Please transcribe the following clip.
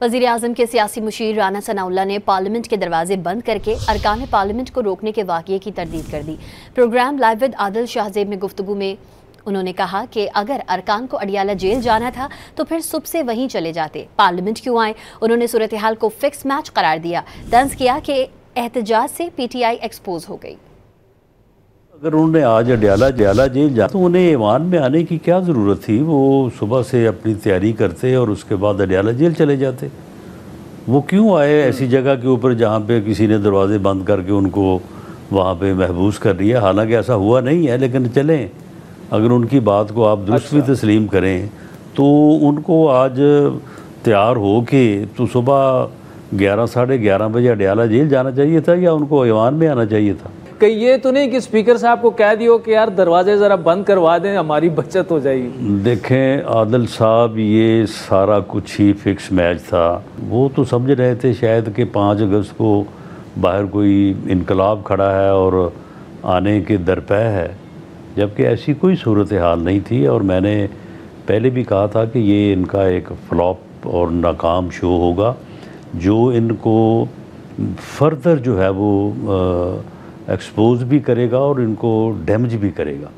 वज़ीर आज़म के सियासी मुशीर राना सनाउल्लाह ने पार्लियामेंट के दरवाजे बंद करके अरकान पार्लियामेंट को रोकने के वाक़ये की तरदीद कर दी। Programme live with Adil Shahzeb में गुफ्तगू में उन्होंने कहा कि अगर अरकान को अडियाला जेल जाना था तो फिर सुबह से वहीं चले जाते, पार्लियामेंट क्यों आए। उन्होंने सूरत हाल को फिक्स मैच करार दिया, तंज किया कि एहतजाज से PTI एक्सपोज हो गई। अगर उन्होंने आज अडियाला जेल जा तो उन्हें ईवान में आने की क्या ज़रूरत थी। वो सुबह से अपनी तैयारी करते और उसके बाद अडियाला जेल चले जाते। वो क्यों आए ऐसी जगह के ऊपर जहाँ पे किसी ने दरवाजे बंद करके उनको वहाँ पे महबूस कर दिया। हालांकि ऐसा हुआ नहीं है, लेकिन चलें, अगर उनकी बात को आप दुरुस्त भी तस्लीम करें तो उनको आज तैयार हो के तो सुबह 11 साढ़े 11 बजे अडियाला जेल जाना चाहिए था या उनको ईवान में आना चाहिए था। कहीं ये तो नहीं कि स्पीकर साहब को कह दियो कि यार दरवाजे ज़रा बंद करवा दें, हमारी बचत हो जाएगी। देखें आदिल साहब, ये सारा कुछ ही फिक्स मैच था। वो तो समझ रहे थे शायद कि 5 अगस्त को बाहर कोई इनकलाब खड़ा है और आने के दरपे है, जबकि ऐसी कोई सूरत हाल नहीं थी। और मैंने पहले भी कहा था कि ये इनका एक फ्लॉप और नाकाम शो होगा जो इनको फर्दर जो है वो एक्सपोज भी करेगा और इनको डैमेज भी करेगा।